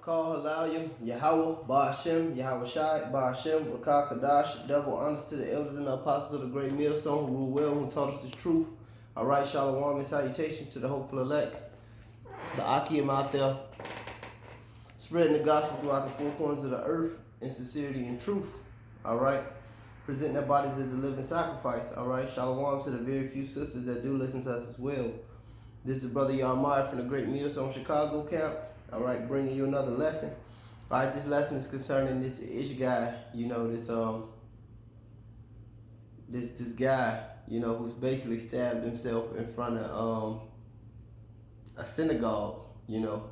Call Halalim, Yahweh, Ba'ashem, Yahweh Shai, Ba'ashem, Rakah Kadash, devil honest to the elders and the apostles of the great millstone who rule well, who taught us the truth. All right, shalom and salutations to the hopeful elect, the Akim out there, spreading the gospel throughout the four corners of the earth in sincerity and truth. All right, presenting their bodies as a living sacrifice. All right, shalom to the very few sisters that do listen to us as well. This is Brother Yarmai from the Great Millstone Chicago camp. All right, bringing you another lesson. All right, this lesson is concerning this Ish guy. You know, this guy. You know, who's basically stabbed himself in front of a synagogue. You know,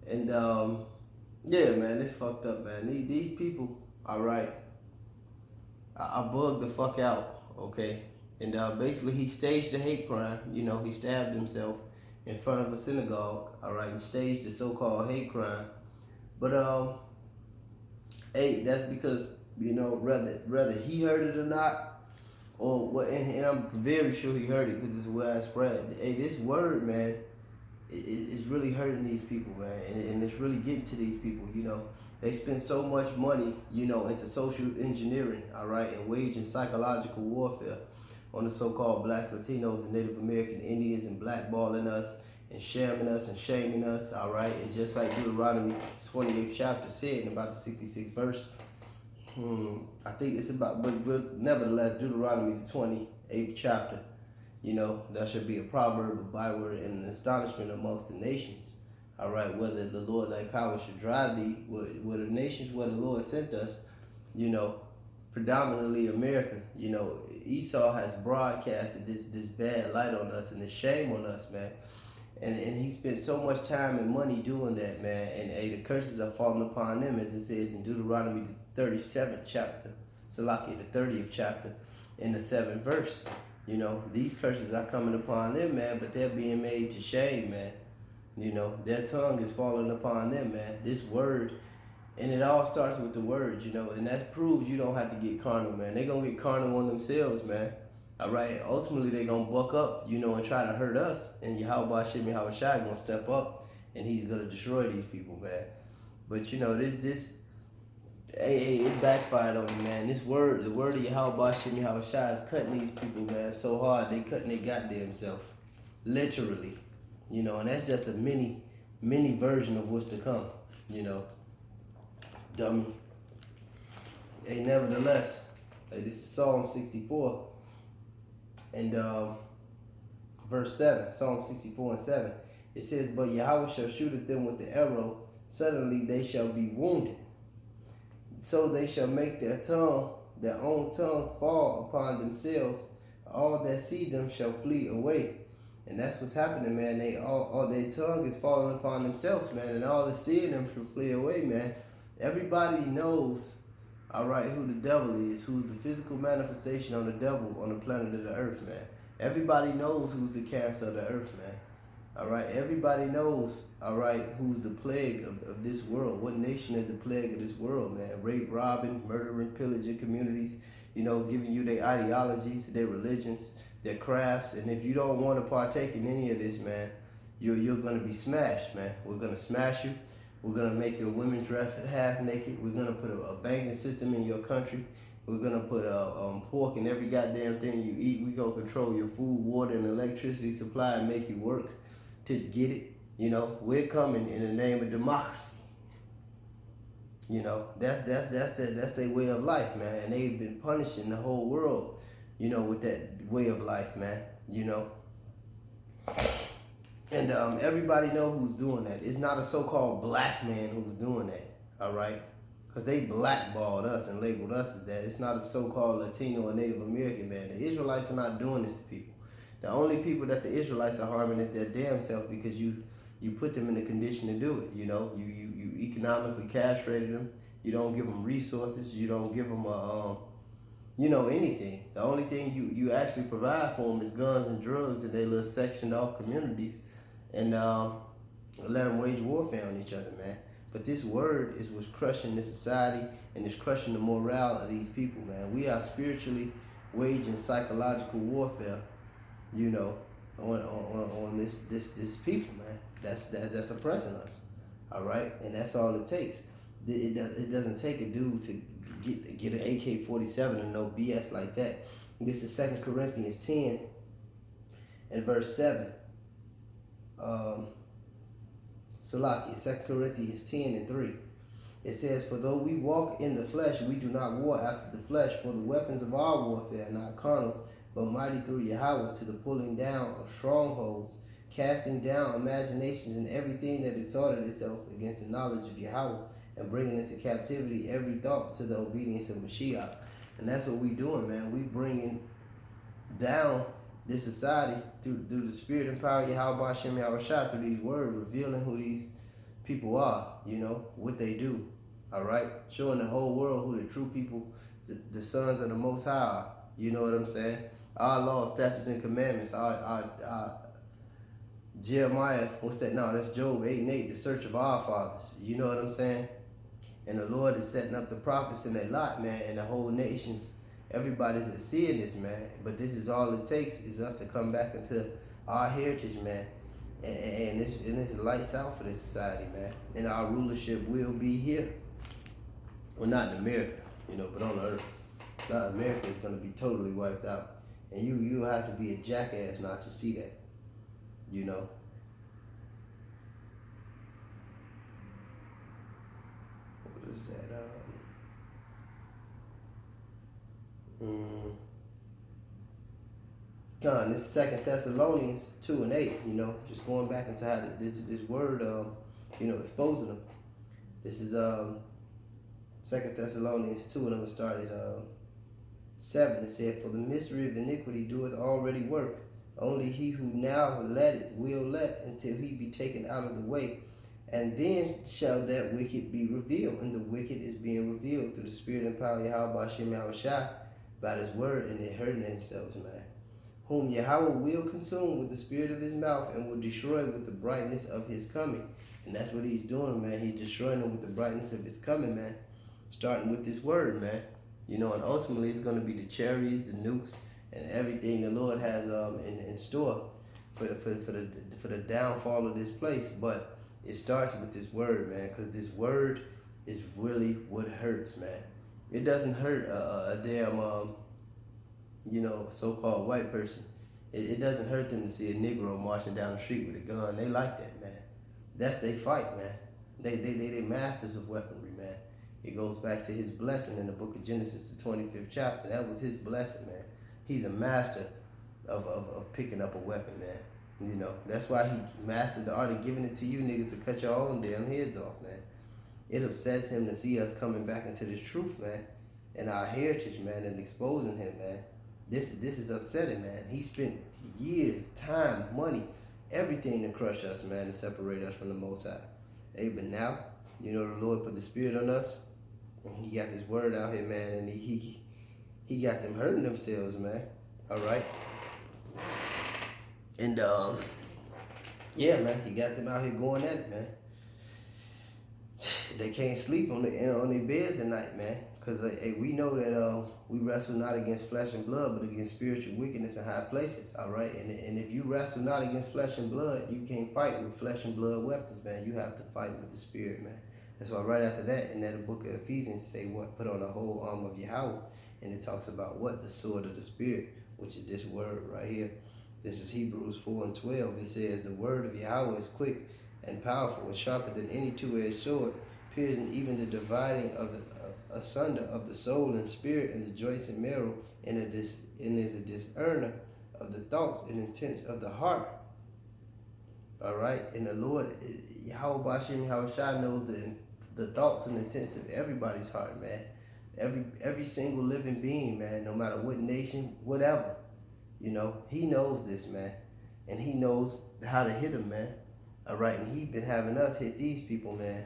and yeah, man, it's fucked up, man. These people. All right, I bugged the fuck out. Okay, and basically he staged a hate crime. You know, he stabbed himself in front of a synagogue, all right, and staged a so-called hate crime. But hey, that's because, you know, whether he heard it or not, or what, and I'm very sure he heard it because it's widespread. Hey, this word, man, is really hurting these people, man, and it's really getting to these people. You know, they spend so much money, you know, into social engineering, all right, and waging psychological warfare on the so-called blacks, Latinos, and Native American Indians, and blackballing us and shamming us and shaming us, all right? And just like Deuteronomy 28th chapter said in about the 66th verse, I think it's about, but nevertheless, Deuteronomy the 28th chapter, you know, there should be a proverb, a byword, and an astonishment amongst the nations, all right? Whether the Lord thy power should drive thee, where the nations where the Lord sent us, you know, predominantly America, you know, Esau has broadcasted this bad light on us and this shame on us, man. And he spent so much time and money doing that, man. And the curses are falling upon them, as it says in Deuteronomy the 37th chapter, Salaki the 30th chapter, in the 7th verse. You know, these curses are coming upon them, man, but they're being made to shame, man. You know, their tongue is falling upon them, man. This word. And it all starts with the word, you know, and that proves you don't have to get carnal, man. They're going to get carnal on themselves, man. All right? Ultimately, they're going to buck up, you know, and try to hurt us. And Yahweh Shem Yahweh Shai going to step up, and he's going to destroy these people, man. But, you know, it backfired on me, man. This word, the word of Yahweh Shem Yahweh Shai is cutting these people, man, so hard. They cutting their goddamn self. Literally. You know, and that's just a mini version of what's to come, you know. Dummy. Hey, nevertheless, hey, this is Psalm 64 and verse 7. Psalm 64 and 7. It says, "But Yahweh shall shoot at them with the arrow, suddenly they shall be wounded. So they shall make their own tongue fall upon themselves. All that see them shall flee away." And that's what's happening, man. All their tongue is falling upon themselves, man, and all that seeing them shall flee away, man. Everybody knows, all right, who the devil is, who's the physical manifestation of the devil on the planet of the earth, man. Everybody knows who's the cancer of the earth, man. All right, everybody knows, all right, who's the plague of this world. What nation is the plague of this world, man? Rape, robbing, murdering, pillaging communities, you know, giving you their ideologies, their religions, their crafts. And if you don't want to partake in any of this, man, you're going to be smashed, man. We're going to smash you. We're going to make your women dress half naked. We're going to put a banking system in your country. We're going to put pork in every goddamn thing you eat. We're going to control your food, water, and electricity supply and make you work to get it. You know, we're coming in the name of democracy. You know, that's their way of life, man. And they've been punishing the whole world, you know, with that way of life, man. You know. And everybody know who's doing that. It's not a so-called black man who's doing that, all right? Because they blackballed us and labeled us as that. It's not a so-called Latino or Native American man. The Israelites are not doing this to people. The only people that the Israelites are harming is their damn self because you put them in the condition to do it, you know? You economically castrated them. You don't give them resources. You don't give them you know, anything. The only thing you actually provide for them is guns and drugs in their little sectioned off communities. And let them wage warfare on each other, man. But this word is what's crushing this society and it's crushing the morale of these people, man. We are spiritually waging psychological warfare, you know, on this people, man. That's oppressing us. All right, and that's all it takes. It doesn't take a dude to get an AK-47 and no BS like that. This is 2 Corinthians 10 and verse 7. Salaki, 2 Corinthians 10 and 3. It says, "For though we walk in the flesh, we do not war after the flesh, for the weapons of our warfare are not carnal, but mighty through Yahweh to the pulling down of strongholds, casting down imaginations and everything that exalted itself against the knowledge of Yahweh, and bringing into captivity every thought to the obedience of Mashiach." And that's what we doing, man. We bringing down this society through the spirit and power of Yahweh Hashem Yahushua, through these words, revealing who these people are, what they do. All right, showing the whole world who the true people, the sons of the Most High are. You know what I'm saying? Our laws, statutes, and commandments. Our Jeremiah, what's that? No, that's Job 8 and 8. The search of our fathers. You know what I'm saying? And the Lord is setting up the prophets in their lot, man, and the whole nations. Everybody's seeing this, man. But this is all it takes is us to come back into our heritage, man. And it's lights out for this society, man. And our rulership will be here. Well, not in America, but on the earth. Not America is going to be totally wiped out. And you have to be a jackass not to see that, What is that? God, this is 2 Thessalonians 2 and 8, just going back into how this word, exposing them. This is 2 Thessalonians 2, and I'm going to start at 7. It said, "For the mystery of iniquity doeth already work. Only he who now letteth will let until he be taken out of the way. And then shall that wicked be revealed." And the wicked is being revealed through the spirit and power of Yahweh Hashem Yahushua by his word, and they're hurting themselves, man. "Whom Yahweh will consume with the spirit of his mouth and will destroy with the brightness of his coming." And that's what he's doing, man. He's destroying them with the brightness of his coming, man. Starting with this word, man. And ultimately it's going to be the chariots, the nukes, and everything the Lord has in store for the downfall of this place. But it starts with this word, man, because this word is really what hurts, man. It doesn't hurt a damn so-called white person. It doesn't hurt them to see a Negro marching down the street with a gun. They like that, man. That's their fight, man. They masters of weaponry, man. It goes back to his blessing in the book of Genesis, the 25th chapter. That was his blessing, man. He's a master of picking up a weapon, man. That's why he mastered the art of giving it to you niggas to cut your own damn heads off, man. It upsets him to see us coming back into this truth, man, and our heritage, man, and exposing him, man. This is upsetting, man. He spent years, time, money, everything to crush us, man, and separate us from the Most High. Hey, but now, the Lord put the Spirit on us, and he got this word out here, man, and he got them hurting themselves, man. All right? And, yeah, man, he got them out here going at it, man. They can't sleep on their beds at night, man. Because we know that we wrestle not against flesh and blood, but against spiritual wickedness in high places, all right? And if you wrestle not against flesh and blood, you can't fight with flesh and blood weapons, man. You have to fight with the Spirit, man. That's why right after that, in that book of Ephesians, say what? Put on the whole armor of Yahweh. And it talks about what? The sword of the Spirit, which is this word right here. This is Hebrews 4 and 12. It says, "The word of Yahweh is quick and powerful and sharper than any two-edged sword, piercing even the dividing of the asunder of the soul and spirit and the joints and marrow, and is a discerner of the thoughts and intents of the heart." All right, and the Lord, Yahweh Bashim Yahushua, knows the thoughts and intents of everybody's heart, man. Every single living being, man, no matter what nation, whatever, he knows this, man, and he knows how to hit them, man. All right, and he been having us hit these people, man,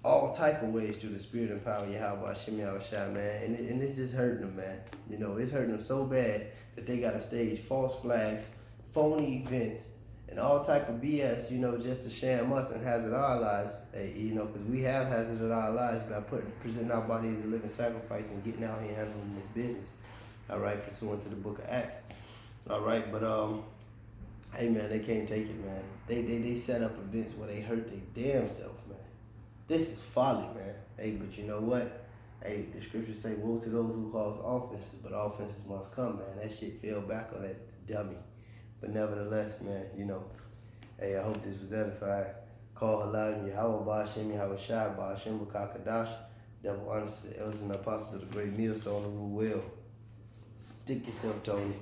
all type of ways through the spirit and power of Yahweh Hashem Yahushua, man. And it's just hurting them, man. It's hurting them so bad that they got to stage false flags, phony events, and all type of BS, just to sham us and hazard our lives, because we have hazarded our lives by presenting our body as a living sacrifice and getting out here handling this business, all right, pursuant to the book of Acts, all right, but Hey man, they can't take it, man. They set up events where they hurt their damn self, man. This is folly, man. Hey, but you know what? Hey, the scriptures say, woe to those who cause offenses, but offenses must come, man. That shit fell back on that dummy. But nevertheless, man, you know, hey, I hope this was edifying. Call Halayim Yahweh Ba'Shem Yahweh Shai Ba'Shem B'Kakadash. Double honors to the elders and apostles of the great meal, so on the rule well. Stick yourself, Tony.